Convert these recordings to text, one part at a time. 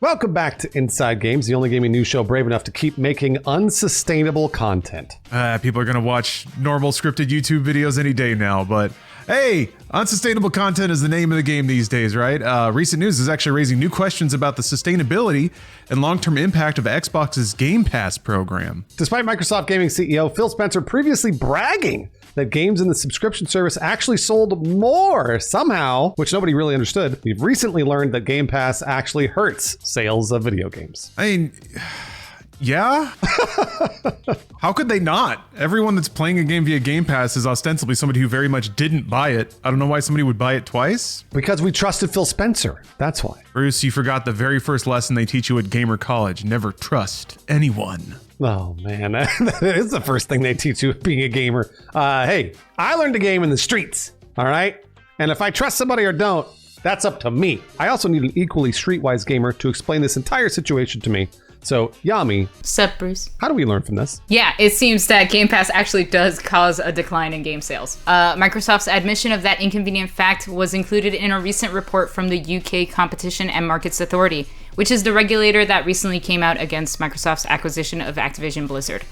Welcome back to Inside Games, the only gaming news show brave enough to keep making unsustainable content. People are going to watch normal scripted YouTube videos any day now, but hey, unsustainable content is the name of the game these days, right? Recent news is actually raising new questions about the sustainability and long-term impact of Xbox's Game Pass program. Despite Microsoft Gaming CEO Phil Spencer previously bragging that games in the subscription service actually sold more somehow, which nobody really understood, we've recently learned that Game Pass actually hurts sales of video games. I mean, yeah? How could they not? Everyone that's playing a game via Game Pass is ostensibly somebody who very much didn't buy it. I don't know why somebody would buy it twice. Because we trusted Phil Spencer. That's why. Bruce, you forgot the very first lesson they teach you at Gamer College. Never trust anyone. Oh, man. That is the first thing they teach you being a gamer. Hey, I learned to game in the streets, all right? And if I trust somebody or don't, that's up to me. I also need an equally streetwise gamer to explain this entire situation to me. So, Yami. Sup, Bruce? How do we learn from this? Yeah, it seems that Game Pass actually does cause a decline in game sales. Microsoft's admission of that inconvenient fact was included in a recent report from the UK Competition and Markets Authority, which is the regulator that recently came out against Microsoft's acquisition of Activision Blizzard.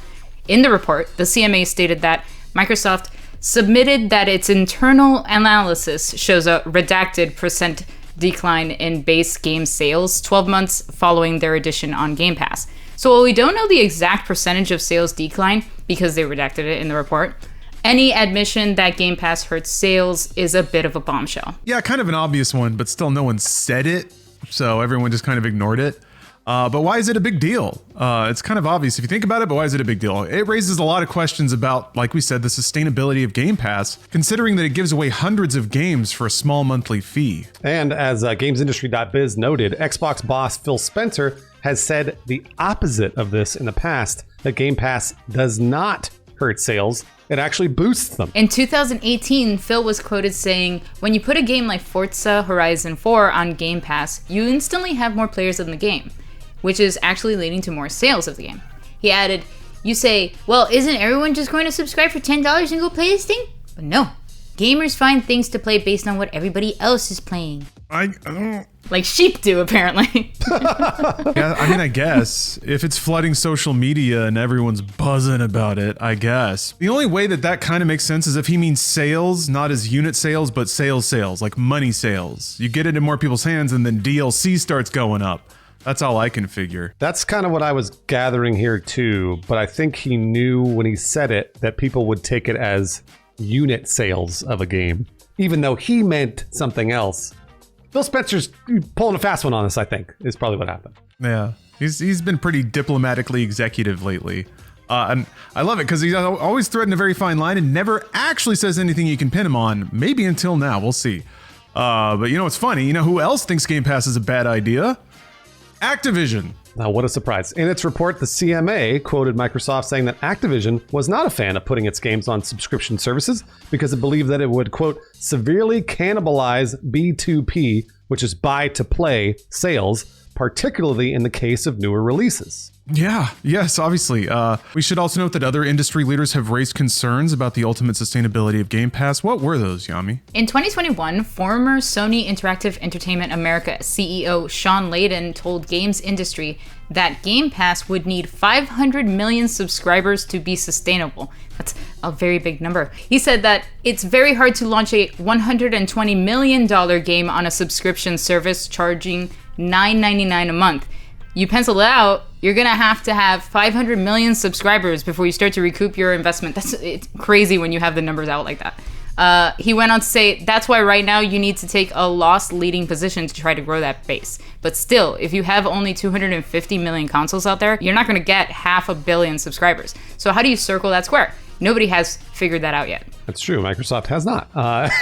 In the report, the CMA stated that Microsoft submitted that its internal analysis shows a redacted percent decline in base game sales 12 months following their addition on Game Pass. So while we don't know the exact percentage of sales decline because they redacted it in the report, any admission that Game Pass hurts sales is a bit of a bombshell. Yeah, kind of an obvious one, but still no one said it, so everyone just kind of ignored it. But why is it a big deal? It's kind of obvious if you think about it, but why is it a big deal? It raises a lot of questions about, like we said, the sustainability of Game Pass, considering that it gives away hundreds of games for a small monthly fee. And as GamesIndustry.biz noted, Xbox boss Phil Spencer has said the opposite of this in the past, that Game Pass does not hurt sales. It actually boosts them. In 2018, Phil was quoted saying, "When you put a game like Forza Horizon 4 on Game Pass, you instantly have more players in the game, which is actually leading to more sales of the game." He added, "You say, well, isn't everyone just going to subscribe for $10 and go play this thing? But no, gamers find things to play based on what everybody else is playing." I don't... Like sheep do, apparently. Yeah, I mean, I guess. If it's flooding social media and everyone's buzzing about it, I guess. The only way that kind of makes sense is if he means sales, not as unit sales, but sales, like money sales. You get it in more people's hands and then DLC starts going up. That's all I can figure. That's kind of what I was gathering here too, but I think he knew when he said it that people would take it as unit sales of a game, even though he meant something else. Phil Spencer's pulling a fast one on us, I think, is probably what happened. Yeah, he's been pretty diplomatically executive lately. And I love it because he's always threading a very fine line and never actually says anything you can pin him on. Maybe until now, we'll see. But you know what's funny? You know who else thinks Game Pass is a bad idea? Activision. Now, what a surprise. In its report, the CMA quoted Microsoft saying that Activision was not a fan of putting its games on subscription services because it believed that it would, quote, severely cannibalize B2P, which is buy to play sales, particularly in the case of newer releases. Yeah, yes, obviously. We should also note that other industry leaders have raised concerns about the ultimate sustainability of Game Pass. What were those, Yami? In 2021, former Sony Interactive Entertainment America CEO Sean Layden told Games Industry that Game Pass would need 500 million subscribers to be sustainable. That's a very big number. He said that it's very hard to launch a $120 million game on a subscription service charging $9.99 a month. You pencil it out, you're gonna have to have 500 million subscribers before you start to recoup your investment. It's crazy when you have the numbers out like that. He went on to say, that's why right now you need to take a loss leading position to try to grow that base. But still, if you have only 250 million consoles out there, you're not gonna get 500 million subscribers. So how do you circle that square? Nobody has figured that out yet. That's true. Microsoft has not.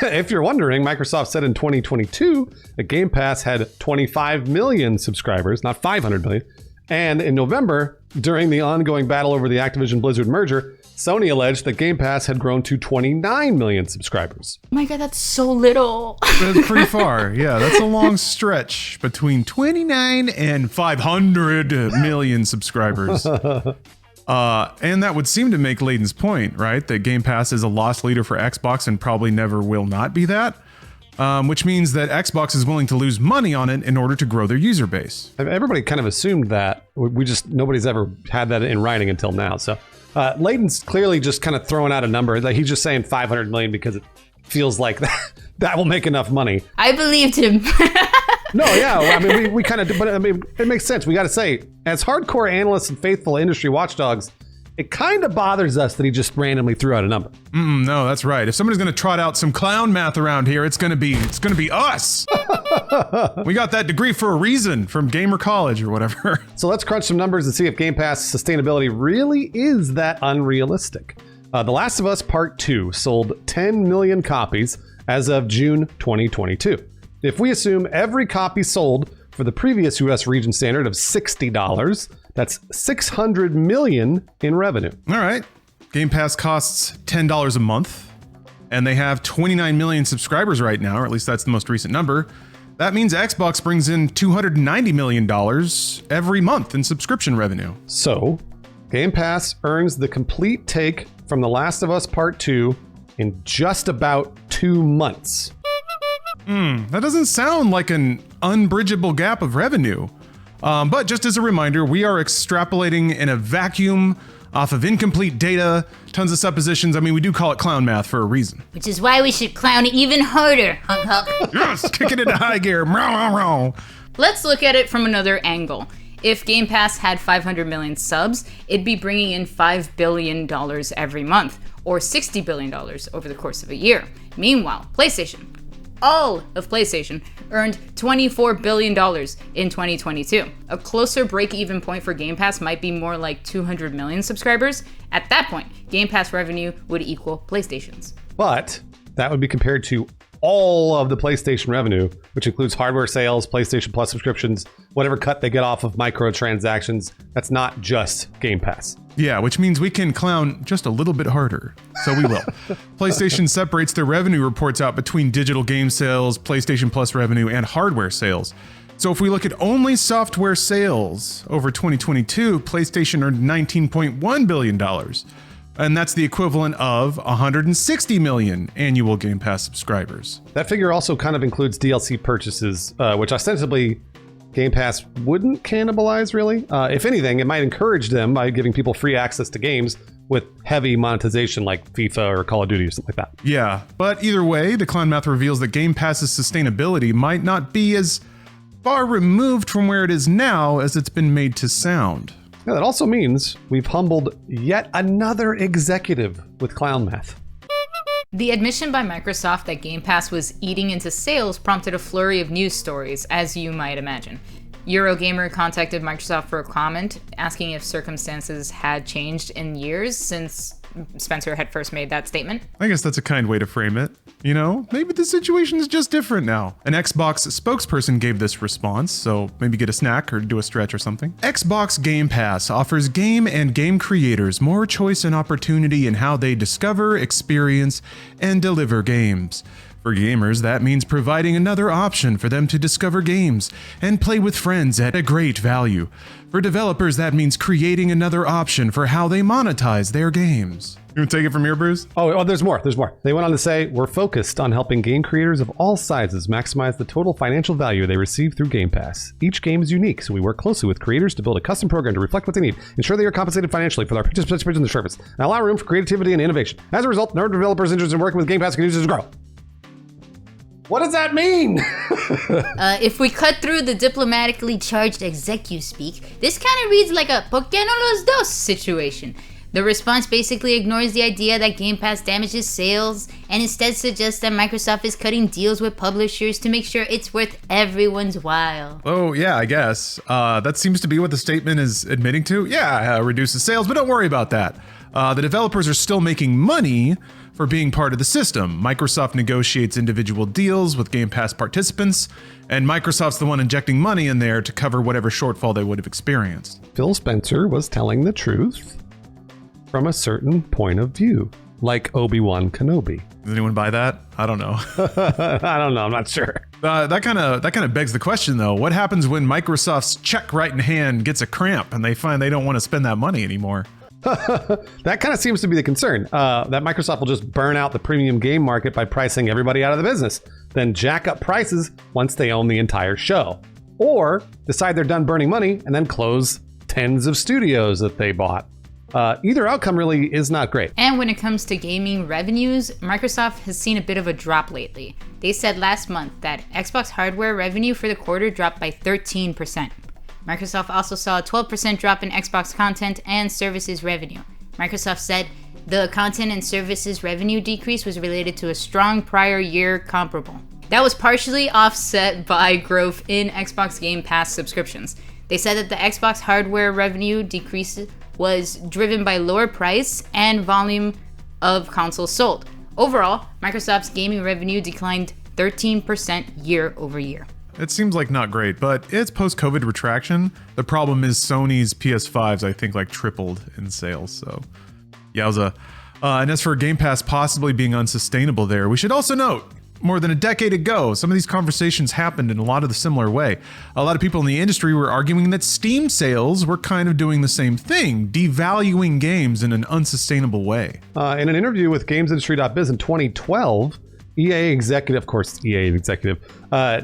If you're wondering, Microsoft said in 2022 that Game Pass had 25 million subscribers, not 500 million. And in November, during the ongoing battle over the Activision Blizzard merger, Sony alleged that Game Pass had grown to 29 million subscribers. Oh my God, that's so little. That's pretty far. Yeah, that's a long stretch between 29 and 500 million subscribers. And that would seem to make Layden's point, right? That Game Pass is a loss leader for Xbox and probably never will not be that. which means that Xbox is willing to lose money on it in order to grow their user base. Everybody kind of assumed that. Nobody's ever had that in writing until now. So Layden's clearly just kind of throwing out a number. Like he's just saying 500 million because it feels like that will make enough money. I believed him. No, yeah. I mean, we kind of, but I mean, it makes sense. We got to say, as hardcore analysts and faithful industry watchdogs, it kind of bothers us that he just randomly threw out a number. No, that's right. If somebody's going to trot out some clown math around here, it's going to be us. We got that degree for a reason from Gamer College or whatever. So let's crunch some numbers and see if Game Pass sustainability really is that unrealistic. The Last of Us Part 2 sold 10 million copies as of June 2022. If we assume every copy sold for the previous US region standard of $60, that's $600 million in revenue. All right. Game Pass costs $10 a month, and they have 29 million subscribers right now, or at least that's the most recent number. That means Xbox brings in $290 million every month in subscription revenue. So, Game Pass earns the complete take from The Last of Us Part 2 in just about 2 months. That doesn't sound like an unbridgeable gap of revenue. But just as a reminder, we are extrapolating in a vacuum off of incomplete data, tons of suppositions. I mean, we do call it clown math for a reason. Which is why we should clown even harder, hunk hunk. Yes, kick it into high gear. Meow, meow, meow. Let's look at it from another angle. If Game Pass had 500 million subs, it'd be bringing in $5 billion every month, or $60 billion over the course of a year. Meanwhile, PlayStation, all of PlayStation, earned $24 billion in 2022. A closer break-even point for Game Pass might be more like 200 million subscribers. At that point, Game Pass revenue would equal PlayStation's. But that would be compared to all of the PlayStation revenue, which includes hardware sales, PlayStation Plus subscriptions, whatever cut they get off of microtransactions. That's not just Game Pass. Yeah, which means we can clown just a little bit harder. So we will. PlayStation separates their revenue reports out between digital game sales, PlayStation Plus revenue, and hardware sales. So if we look at only software sales over 2022, PlayStation earned $19.1 billion. And that's the equivalent of 160 million annual Game Pass subscribers. That figure also kind of includes DLC purchases, which ostensibly Game Pass wouldn't cannibalize, really. If anything, it might encourage them by giving people free access to games with heavy monetization like FIFA or Call of Duty or something like that. Yeah, but either way, the clown math reveals that Game Pass's sustainability might not be as far removed from where it is now as it's been made to sound. Yeah, that also means we've humbled yet another executive with clown math. The admission by Microsoft that Game Pass was eating into sales prompted a flurry of news stories, as you might imagine. Eurogamer contacted Microsoft for a comment, asking if circumstances had changed in years since Spencer had first made that statement. I guess that's a kind way to frame it. You know, maybe the situation is just different now. An Xbox spokesperson gave this response, so maybe get a snack or do a stretch or something. Xbox Game Pass offers game and game creators more choice and opportunity in how they discover, experience, and deliver games. For gamers, that means providing another option for them to discover games and play with friends at a great value. For developers, that means creating another option for how they monetize their games. You want to take it from here, Bruce? Oh, there's more. They went on to say, we're focused on helping game creators of all sizes maximize the total financial value they receive through Game Pass. Each game is unique, so we work closely with creators to build a custom program to reflect what they need, ensure they are compensated financially for their participation in the service, and allow room for creativity and innovation. As a result, number of developers interested in working with Game Pass can use grow. What does that mean? If we cut through the diplomatically charged execu speak, this kind of reads like a ¿por qué no los dos situation. The response basically ignores the idea that Game Pass damages sales and instead suggests that Microsoft is cutting deals with publishers to make sure it's worth everyone's while. Oh, yeah, I guess. That seems to be what the statement is admitting to. Yeah, reduces sales, but don't worry about that. The developers are still making money for being part of the system. Microsoft negotiates individual deals with Game Pass participants, and Microsoft's the one injecting money in there to cover whatever shortfall they would have experienced. Phil Spencer was telling the truth from a certain point of view, like Obi-Wan Kenobi. Does anyone buy that? I don't know. I don't know. I'm not sure. That kind of begs the question, though. What happens when Microsoft's check-writing hand gets a cramp and they find they don't want to spend that money anymore? That kind of seems to be the concern, that Microsoft will just burn out the premium game market by pricing everybody out of the business. then jack up prices once they own the entire show, or decide they're done burning money and then close tens of studios that they bought. Either outcome really is not great. And when it comes to gaming revenues, Microsoft has seen a bit of a drop lately. They said last month that Xbox hardware revenue for the quarter dropped by 13%. Microsoft also saw a 12% drop in Xbox content and services revenue. Microsoft said the content and services revenue decrease was related to a strong prior year comparable. That was partially offset by growth in Xbox Game Pass subscriptions. They said that the Xbox hardware revenue decrease was driven by lower price and volume of consoles sold. Overall, Microsoft's gaming revenue declined 13% year over year. It seems like not great, but it's post-COVID retraction. The problem is Sony's PS5s, I think, like tripled in sales. So, yowza. And as for Game Pass possibly being unsustainable there, we should also note, more than a decade ago, some of these conversations happened in a lot of the similar way. A lot of people in the industry were arguing that Steam sales were kind of doing the same thing, devaluing games in an unsustainable way. In an interview with GamesIndustry.biz in 2012, EA executive, of course, EA executive,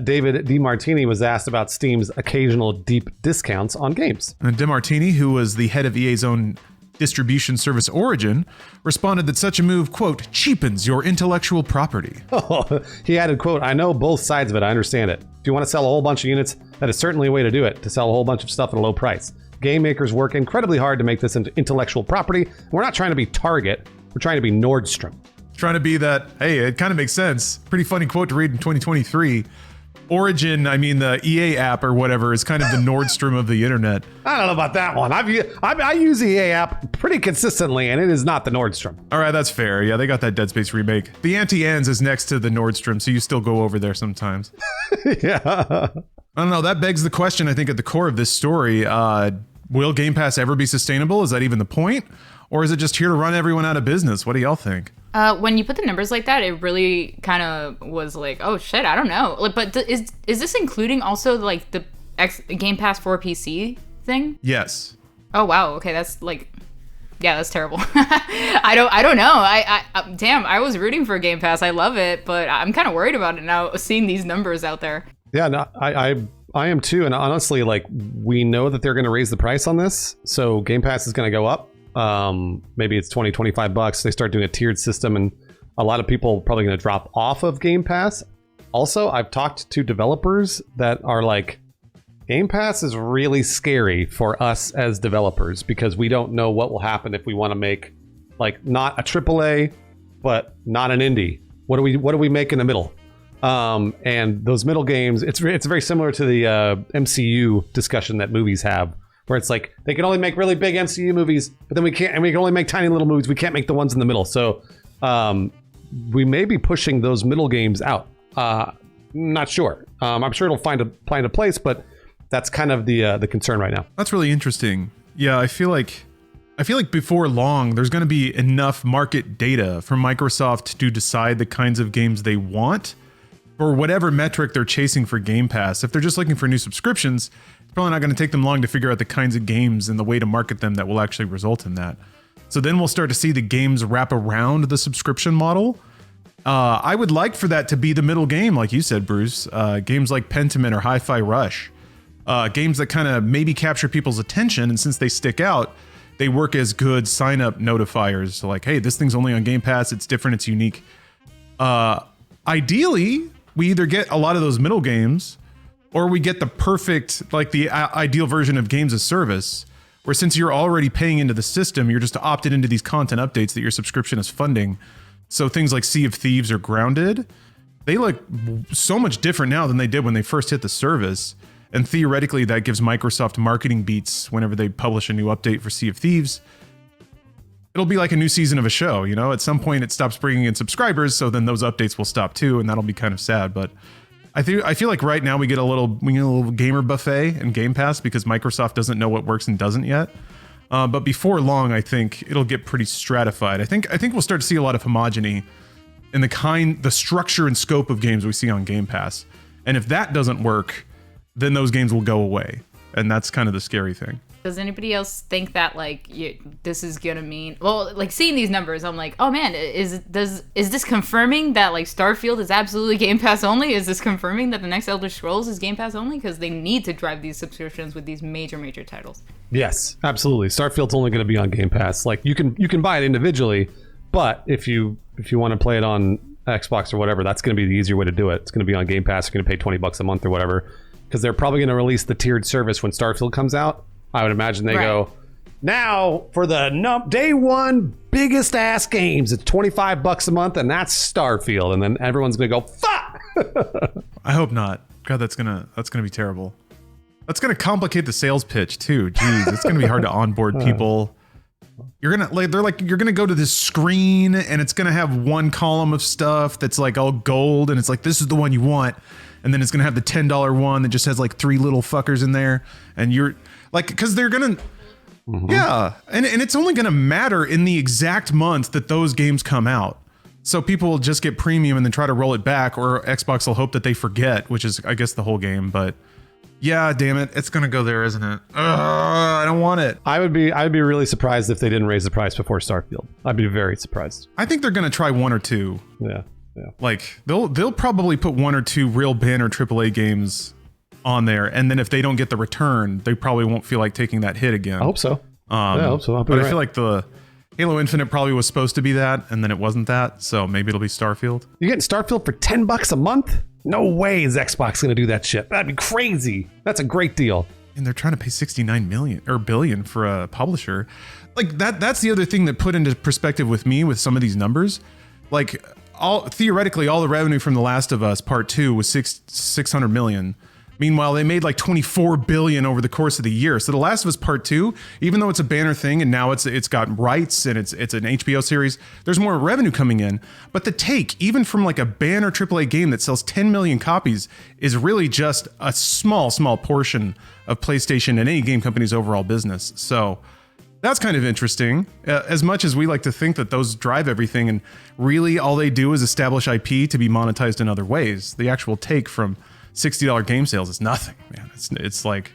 David DeMartini was asked about Steam's occasional deep discounts on games. And DeMartini, who was the head of EA's own distribution service Origin, responded that such a move, quote, cheapens your intellectual property. He added, quote, I know both sides of it. I understand it. If you want to sell a whole bunch of units, that is certainly a way to do it, to sell a whole bunch of stuff at a low price. Game makers work incredibly hard to make this into intellectual property. We're not trying to be Target. We're trying to be Nordstrom. Trying to be that, hey, it kind of makes sense. Pretty funny quote to read in 2023. Origin, I mean the EA app or whatever, is kind of the Nordstrom of the internet. I don't know about that one. I use the EA app pretty consistently, and it is not the Nordstrom. All right, that's fair. Yeah, they got that Dead Space remake. The Auntie Anne's is next to the Nordstrom, so you still go over there sometimes. Yeah. I don't know. That begs the question, I think, at the core of this story. Will Game Pass ever be sustainable? Is that even the point? Or is it just here to run everyone out of business? What do y'all think? When you put the numbers like that, it really kind of was like, oh shit, I don't know. Like, but is this including also like the Game Pass for PC thing? Yes. Oh wow. Okay, that's like, yeah, that's terrible. I don't know. I damn, I was rooting for Game Pass. I love it, but I'm kind of worried about it now, seeing these numbers out there. Yeah, no, I am too. And honestly, like, we know that they're going to raise the price on this, so Game Pass is going to go up. Maybe it's $20-25. They start doing a tiered system, and a lot of people are probably going to drop off of Game Pass. Also, I've talked to developers that are like, Game Pass is really scary for us as developers because we don't know what will happen if we want to make like not a AAA, but not an indie. What do we make in the middle? And those middle games, it's very similar to the MCU discussion that movies have, where it's like they can only make really big MCU movies, but then we can't, and we can only make tiny little movies. We can't make the ones in the middle. So we may be pushing those middle games out. Not sure. I'm sure it'll find a place, but that's kind of the concern right now. That's really interesting. Yeah, I feel like before long there's going to be enough market data for Microsoft to decide the kinds of games they want for whatever metric they're chasing for Game Pass. If they're just looking for new subscriptions, it's probably not going to take them long to figure out the kinds of games and the way to market them that will actually result in that. So then we'll start to see the games wrap around the subscription model. I would like for that to be the middle game, like you said, Bruce. Games like Pentiment or Hi-Fi Rush. Games that kind of maybe capture people's attention, and since they stick out, they work as good sign-up notifiers. So like, hey, this thing's only on Game Pass, it's different, it's unique. Ideally, we either get a lot of those middle games, or we get the perfect, like the ideal version of games as service, where since you're already paying into the system, you're just opted into these content updates that your subscription is funding. So things like Sea of Thieves or Grounded, they look so much different now than they did when they first hit the service. And theoretically, that gives Microsoft marketing beats whenever they publish a new update for Sea of Thieves. It'll be like a new season of a show, you know? At some point, it stops bringing in subscribers, so then those updates will stop too, and that'll be kind of sad. But I feel like right now we get a little gamer buffet in Game Pass because Microsoft doesn't know what works and doesn't yet. But before long, I think it'll get pretty stratified. I think we'll start to see a lot of homogeny in the structure and scope of games we see on Game Pass. And if that doesn't work, then those games will go away. And that's kind of the scary thing. Does anybody else think that like this is gonna mean? Well, like seeing these numbers, I'm like, oh man, is this confirming that like Starfield is absolutely Game Pass only? Is this confirming that the next Elder Scrolls is Game Pass only? Because they need to drive these subscriptions with these major titles. Yes, absolutely. Starfield's only going to be on Game Pass. Like you can buy it individually, but if you want to play it on Xbox or whatever, that's going to be the easier way to do it. It's going to be on Game Pass. You're going to pay $20 a month or whatever, because they're probably going to release the tiered service when Starfield comes out. I would imagine they go, now for the day one biggest ass games, it's $25 a month, and that's Starfield, and then everyone's going to go, fuck. I hope not. God, that's gonna be terrible. That's gonna complicate the sales pitch too. Jeez, it's gonna be hard to onboard people. You're gonna go to this screen and it's gonna have one column of stuff that's like all gold and it's like this is the one you want, and then it's gonna have the $10 one that just has like 3 little fuckers in there, and you're like, because they're gonna yeah, and it's only gonna matter in the exact month that those games come out. So people will just get premium and then try to roll it back, or Xbox will hope that they forget, which is I guess the whole game, but yeah, damn it, it's gonna go there, isn't it? I don't want it. I'd be really surprised if they didn't raise the price before Starfield. I'd be very surprised. I think they're gonna try 1 or 2. Yeah. Like they'll probably put 1 or 2 real banner AAA games on there, and then if they don't get the return, they probably won't feel like taking that hit again. I hope so. I hope so. But I feel like the Halo Infinite probably was supposed to be that, and then it wasn't that, so maybe it'll be Starfield. You're getting Starfield for $10 a month? No way is Xbox going to do that shit. That'd be crazy. That's a great deal. And they're trying to pay $69 billion for a publisher. Like that's the other thing that put into perspective with me with some of these numbers. Like theoretically, all the revenue from The Last of Us Part 2 was $600 million. Meanwhile, they made like $24 billion over the course of the year. So The Last of Us Part 2, even though it's a banner thing and now it's got rights and it's an HBO series, there's more revenue coming in. But the take, even from like a banner AAA game that sells 10 million copies, is really just a small portion of PlayStation and any game company's overall business. So that's kind of interesting. As much as we like to think that those drive everything, and really all they do is establish IP to be monetized in other ways, the actual take from $60 game sales is nothing, man. It's like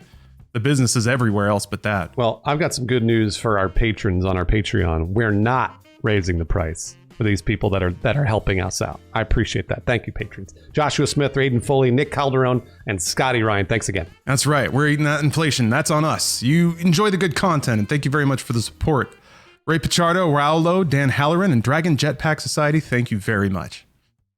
the business is everywhere else but that. Well, I've got some good news for our patrons on our Patreon. We're not raising the price for these people that are helping us out. I appreciate that. Thank you, patrons. Joshua Smith, Raiden Foley, Nick Calderon, and Scotty Ryan. Thanks again. That's right. We're eating that inflation. That's on us. You enjoy the good content, and thank you very much for the support. Ray Pichardo, Raulo, Dan Halloran, and Dragon Jetpack Society, thank you very much.